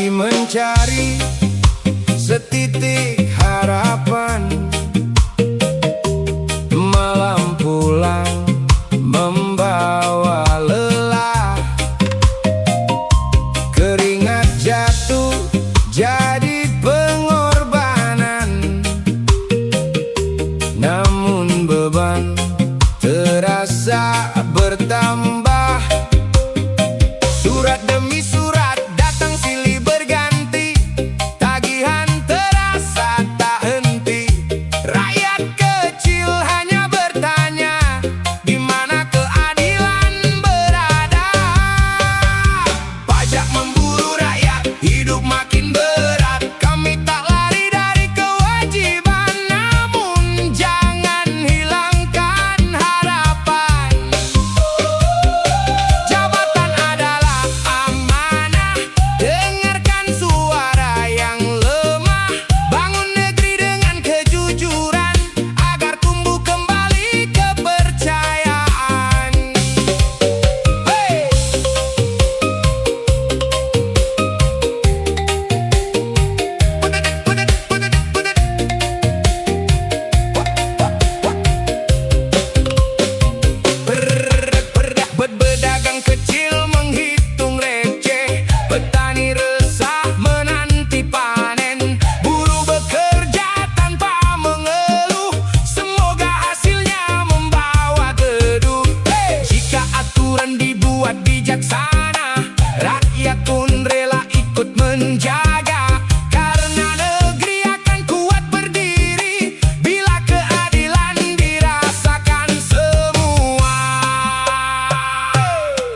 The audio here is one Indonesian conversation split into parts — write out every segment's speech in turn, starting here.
Lagi mencari setitik harapan, malam pulang membawa lelah. Keringat jatuh jadi pengorbanan, namun beban terasa bertambah. Surat demi surat datang silih berganti, tagihan terasa tak henti. Rakyat kecil hanya bertanya, di mana keadilan berada? Pajak memburu rakyat, hidup makin berat. Kami tak lari dari kewajiban, namun jangan hilangkan harapan. Jabatan adalah amanah, dengarkan suara yang lemah. Bangun negeri dengan kejujuran, agar tumbuh kembali kepercayaan. Hey! Pedagang kecil menghitung receh, petani resah menanti panen, buruh bekerja tanpa mengeluh, semoga hasilnya membawa teduh. Jika aturan dibuat bijaksana, rakyat pun rela ikut menjaga, karena negeri akan kuat berdiri bila keadilan dirasakan semua.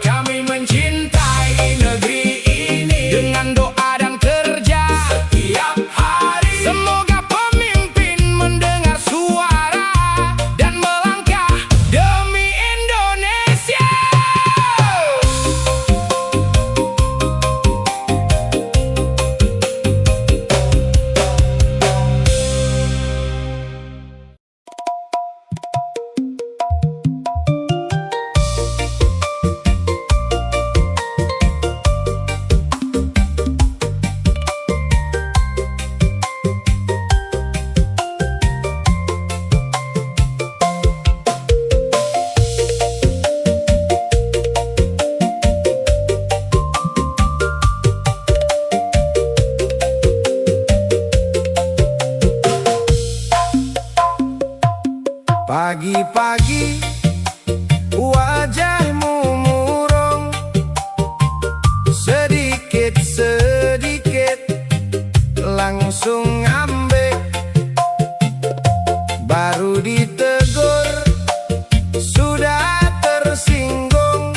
Kami mencintai negeri ini dengan doa dan kerja setiap hari. Semoga pemimpin mendengar suara dan melangkah demi Indonesia. Pagi-pagi wajahmu murung, sedikit-sedikit langsung ngambek. Baru ditegur sudah tersinggung,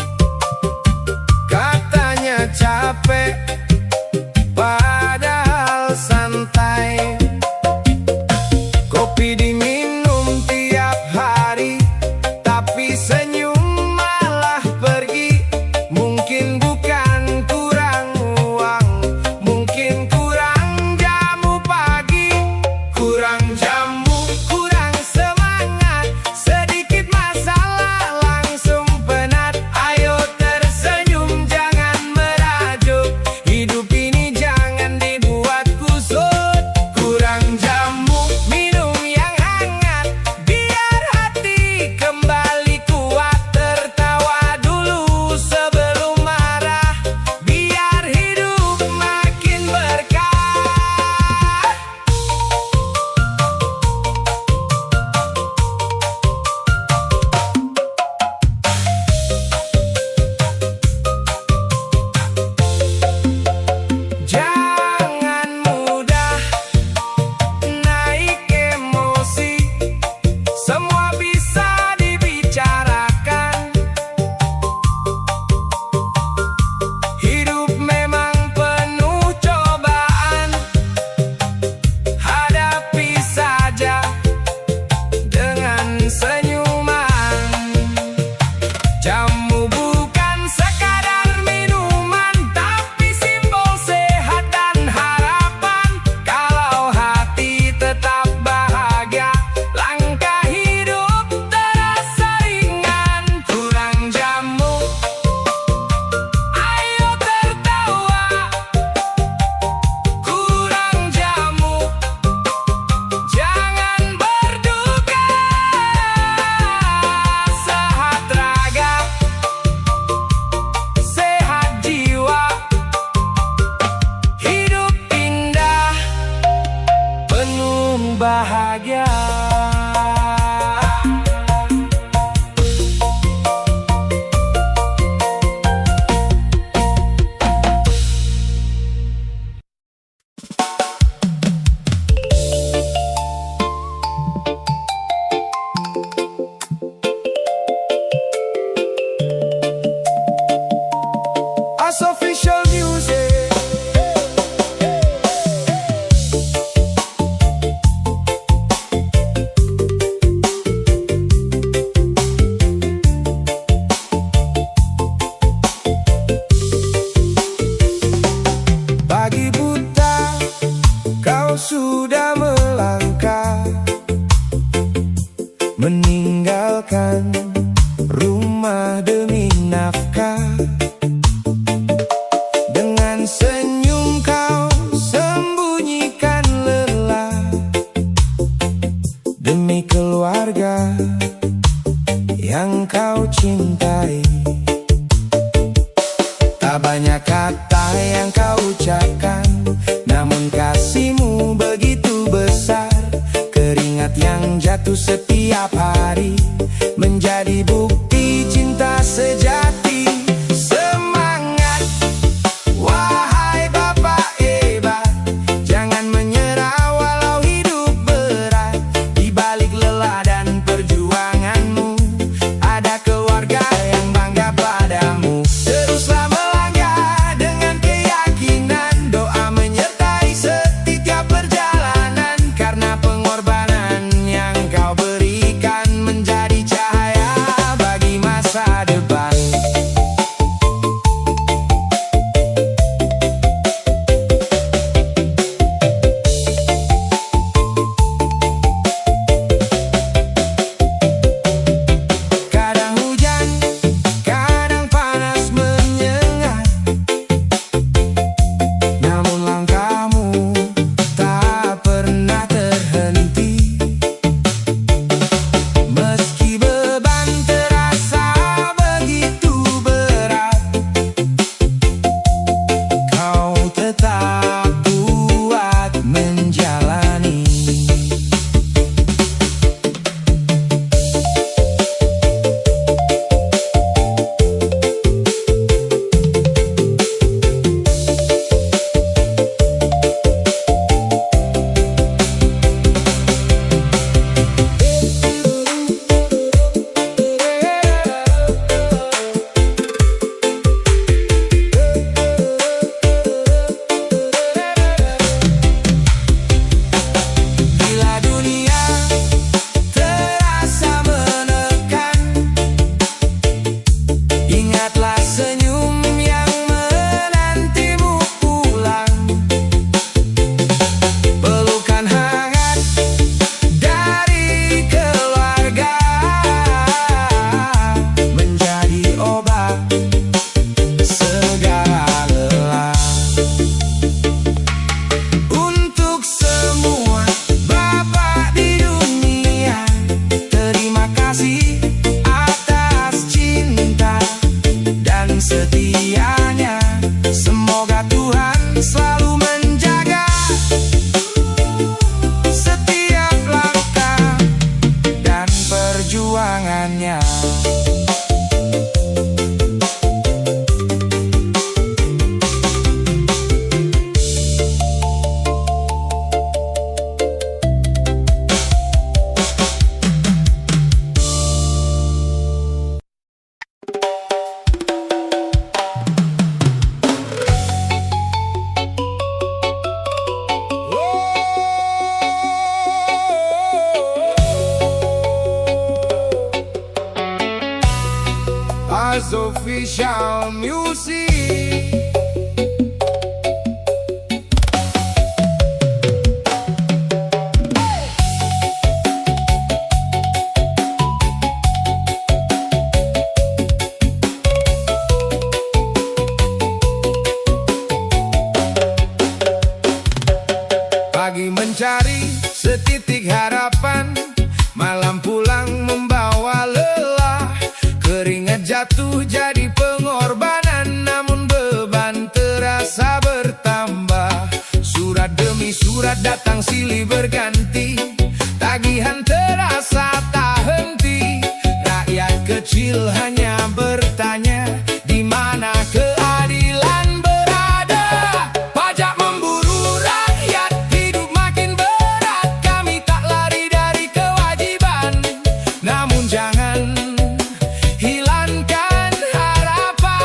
katanya capek padahal santai. Kopi diminum tiap hari, tapi senyum malah pergi. Mungkin bukan kurang uang, mungkin kurang jamu pagi, kurang jamu, kurang semangat, sedikit masalah langsung penat. Ayo tersenyum, jangan merajuk, official music. Pagi buta, kau sudah melangkah, meninggalkan rumah demi nafkah. Dengan senyum kau sembunyikan lelah, demi keluarga yang kau cintai. Tak banyak kata yang kau ucapkan, namun kasihmu begitu besar. Keringat yang jatuh setiap hari menjadi bukti cinta sejati. Semangat, wahai Bapak hebat, jangan menyerah walau hidup berat. Di balik lelah dan perjuanganmu, ada keluarga yang bangga padamu. Teruslah melangkah dengan keyakinan, doa menyertai setiap perjalanan. Karena pengorbanan yang kau berikan menjadi cahaya bagi masa depan. Kadang hujan, kadang panas menyengat, namun langkahmu tak pernah terhenti. Meski beban terasa begitu berat, kau tetap kuat menjalani. Bila dunia terasa menekan, ingatlah senyum yang menantimu pulang. Pelukan hangat dari keluarga menjadi obat segala lelah. Untuk semua bapak di dunia, terima kasih atas cinta dan setianya. Semoga Tuhan selalu menjaga setiap langkah dan perjuangannya. As official music. Pagi mencari setitik harapan, malam pulang membawa lelah. Keringat jatuh jadi pengorbanan, namun beban terasa bertambah. Surat demi surat datang silih berganti, tagihan terasa tak henti. Rakyat kecil hanya bertanya, di mana keadilan berada? Pajak memburu rakyat, hidup makin berat. Kami tak lari dari kewajiban, namun jangan hilangkan harapan.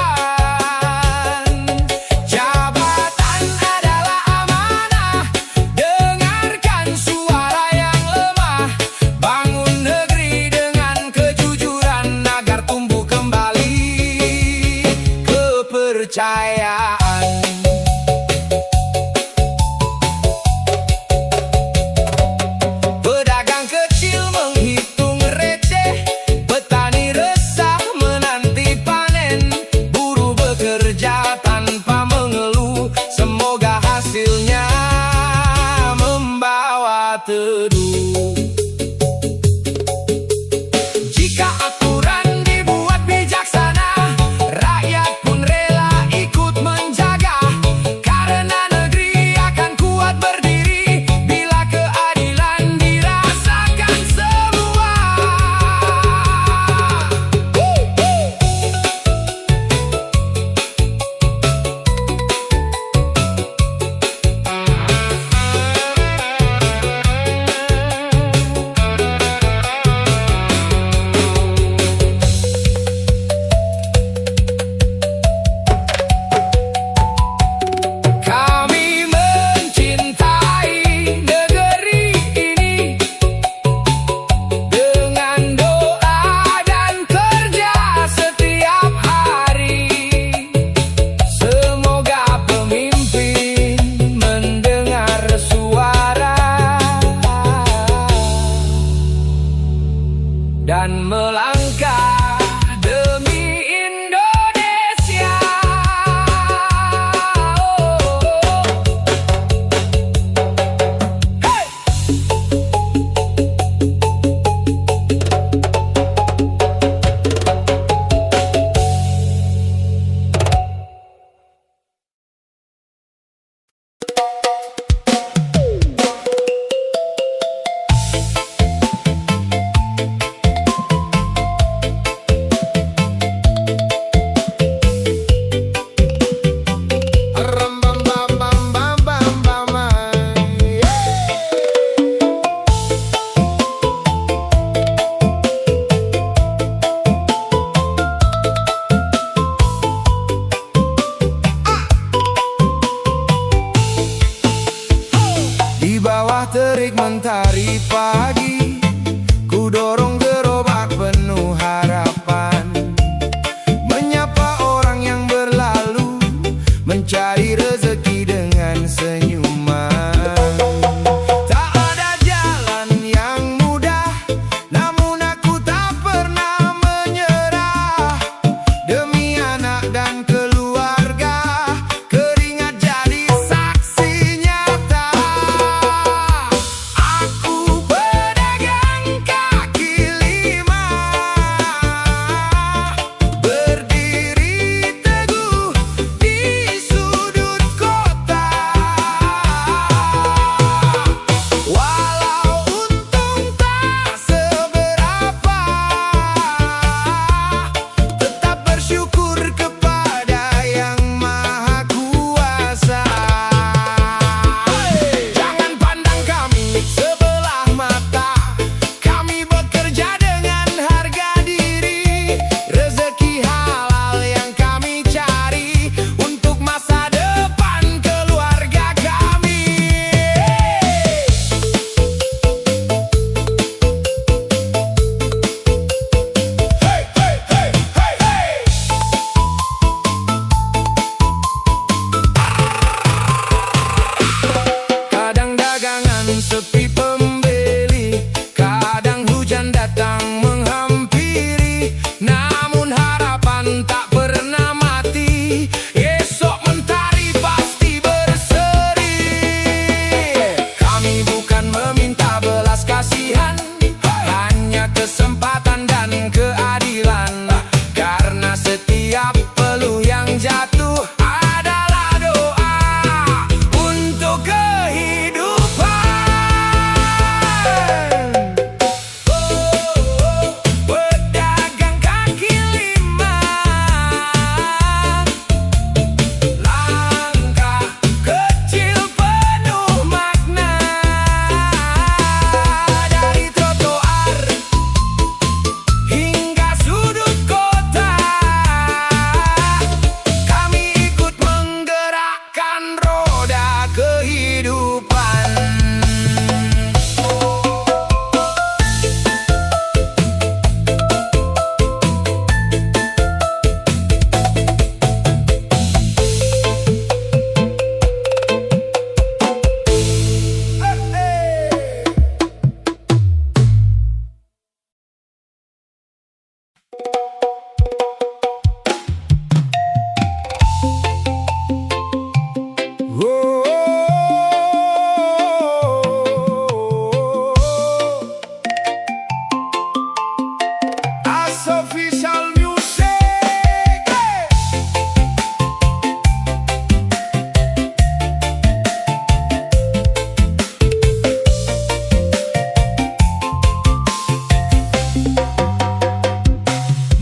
terik mentari pagi, ku dorong gerobak penuh harapan, menyapa orang yang berlalu, mencari rezeki dengan senyuman. Tak ada jalan yang mudah, namun aku tak pernah menyerah. Demi anak dan keluarga, keringat jadi saksi nyata. Aku pedagang kaki lima, berdiri teguh di sudut kota. Walau untung tak seberapa, tetap bersyukur kepada Yang Maha Kuasa. Jangan pandang kami sebelah mata, kami bekerja dengan harga diri. Rezeki halal yang kami cari untuk masa depan keluarga kami. Kadang dagangan sepi pembeli, kadang hujan datang menghampiri, namun harapan tak pernah mati. Esok mentari pasti berseri. Kami bukan meminta belas kasihan, hanya kesempatan dan keadilan. Karena setiap peluh yang jatuh adalah doa untuk kehidupan. Pedagang kaki lima, langkah kecil penuh makna. Dari trotoar hingga sudut kota, kami ikut menggerakkan roda kehidupan. As official music.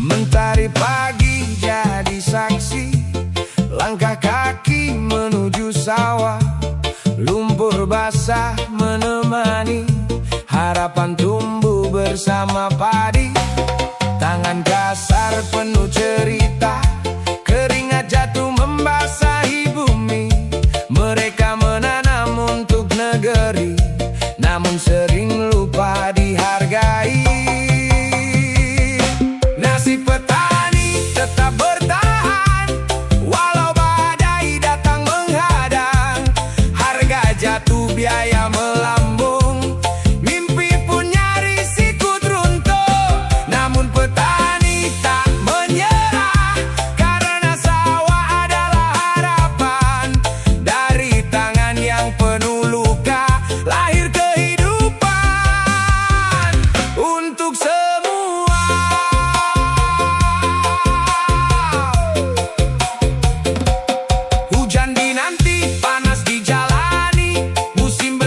Mentari pagi jadi saksi, langkah kaki menuju sawah, lumpur basah menemani, harapan tumbuh bersama padi. Tangan kasar penuh cerita, keringat jatuh membasahi bumi. Mereka menanam untuk negeri, namun sering lupa dihargai. Nasib petani tetap bertahan, walau badai datang menghadang. Harga jatuh, biaya melambung, mimpi pun nyaris ikut runtuh. Namun petani tak menyerah, karena sawah adalah harapan. Dari tangan yang penuh luka, lahir kehidupan untuk semua. Hujan dinanti, panas dijalani, musim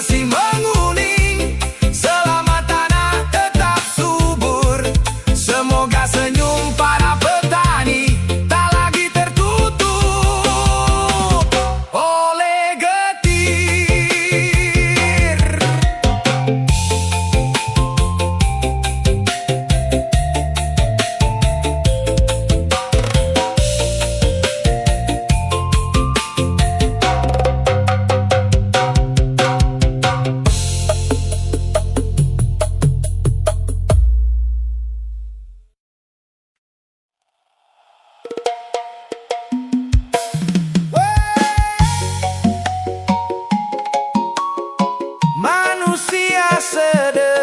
masih menguning, selama tanah tetap subur. Semoga senyum para petani tak lagi tertutup oleh getir. Manusia sederhana,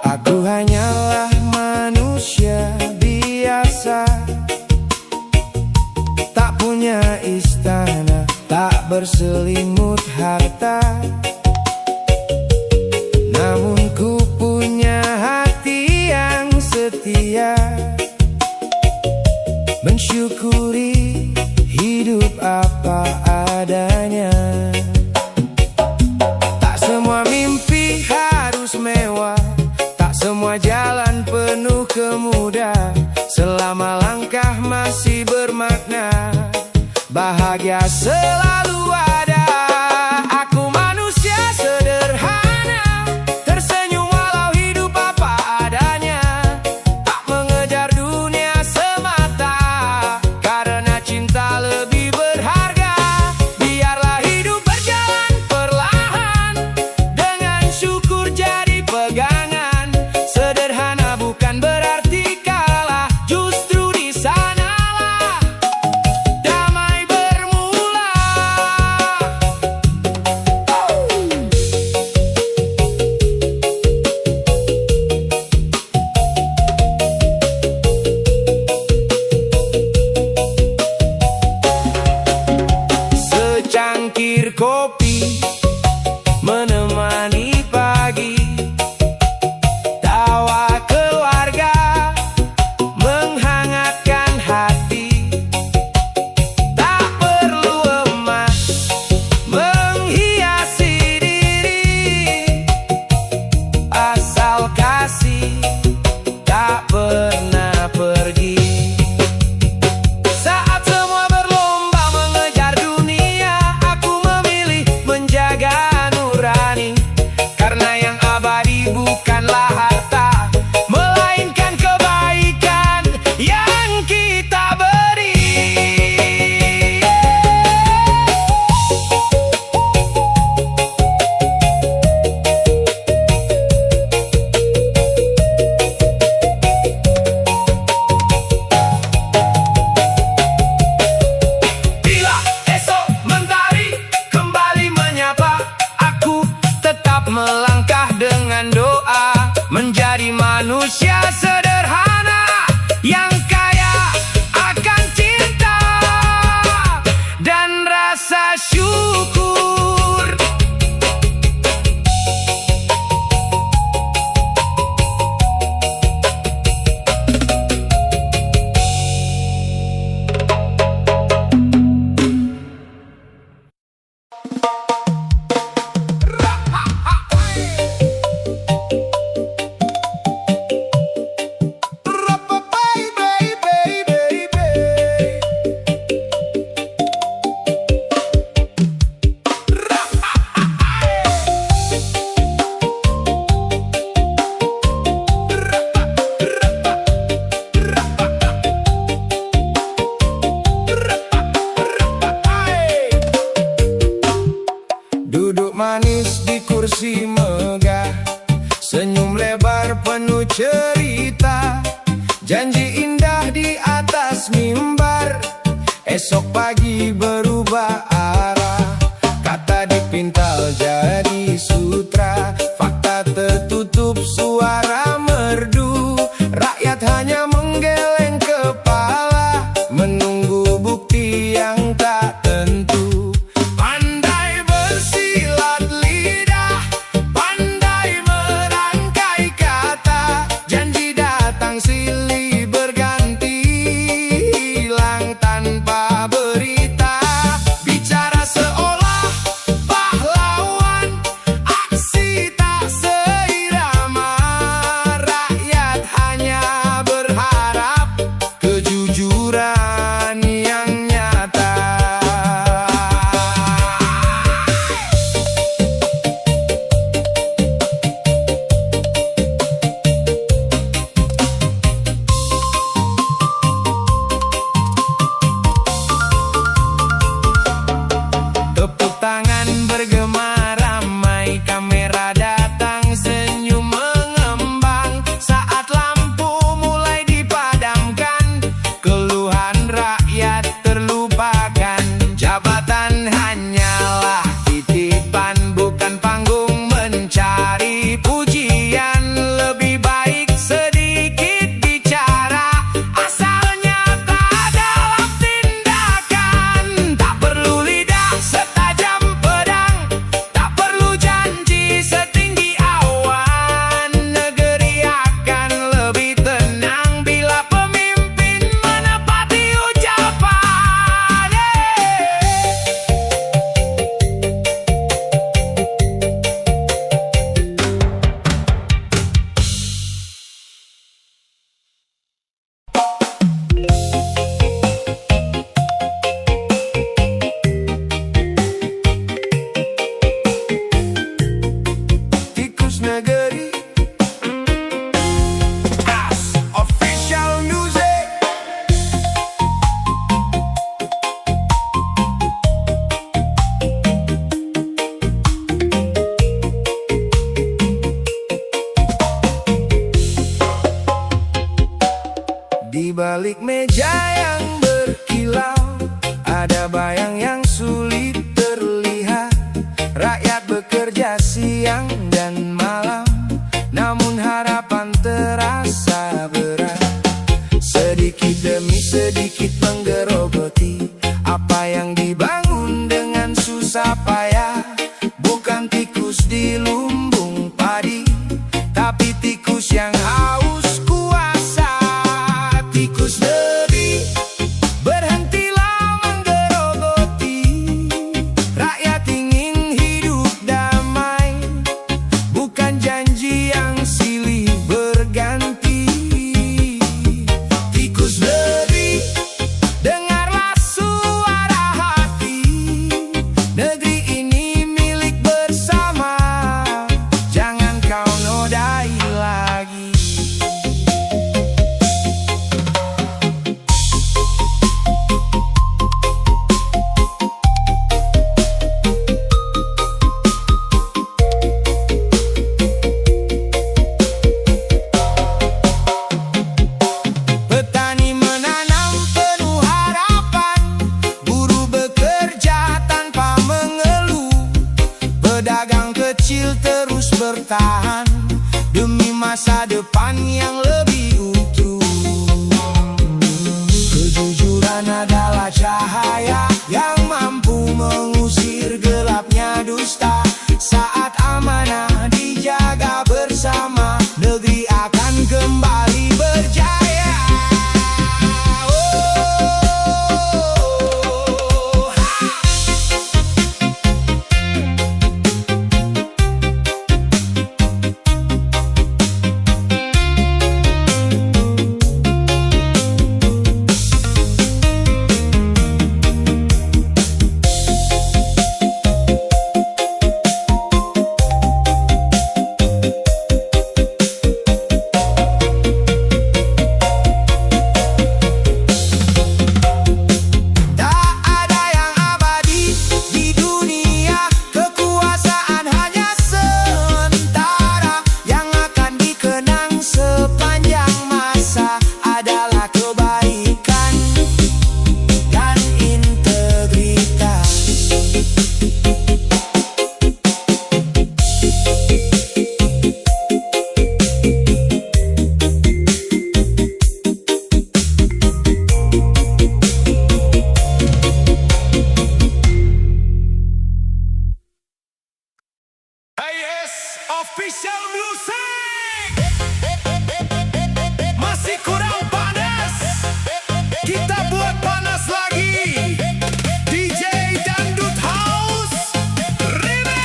aku hanyalah manusia biasa, tak punya istana, tak berselimut harta. Namun ku punya hati yang setia, mensyukuri hidup apa adanya. Tak semua mimpi harus mewah, tak semua jalan penuh kemudahan. Selama langkah masih bermakna, bahagia selalu ada. Aku manusia sederhana, tersenyum walau hidup apa adanya. Tak mengejar dunia semata, karena cinta lebih berharga. Biarlah hidup berjalan perlahan, dengan syukur jadi pegangan. Sederhana bukan berarti kalah, justru di sanalah damai bermula. Secangkir kopi menemani pagi, tawa keluarga menghangatkan hati. Tak perlu emas menghiasi diri, asal kasih tak pernah pergi. Saat semua berlomba mengejar dunia, aku memilih menjaga nurani. Karena yang abadi bukanlah harta, melainkan kebaikan yang kita beri. Bila esok mentari kembali menyapa, aku tetap melangkah dengan doa, menjadi manusia sederhana yang kaya akan cinta dan rasa syukur. Duduk manis di kursi megah, senyum lebar penuh cerita, janji indah di atas mimbar. Esok pagi berubah arah, kata dipintal jadi sutra, fakta tertutup suara merdu. Rakyat hanya menggeleng kepala, menunggu bukti yang bertahan demi masa depan yang lebih utuh. Kejujuran adalah cahaya yang mampu mengusir gelapnya dusta. Saat amanah dijaga bersama, negeri akan kembali berjaya. Official Music. Masih kurang panas, kita buat panas lagi. DJ Dangdut House Remix.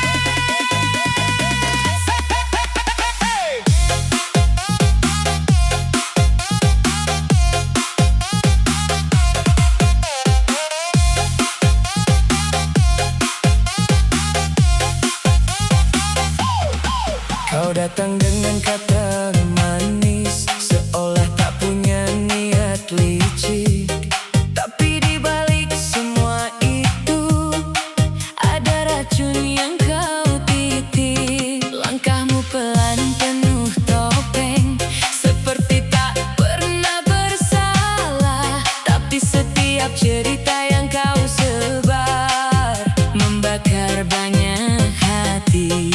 Kau datang dengan kata manis, seolah tak punya niat licik. Tapi di balik semua itu, ada racun yang kau titip. Langkahmu pelan penuh topeng, seperti tak pernah bersalah. Tapi setiap cerita yang kau sebar membakar banyak hati.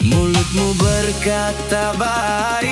Mulutmu berkata baik,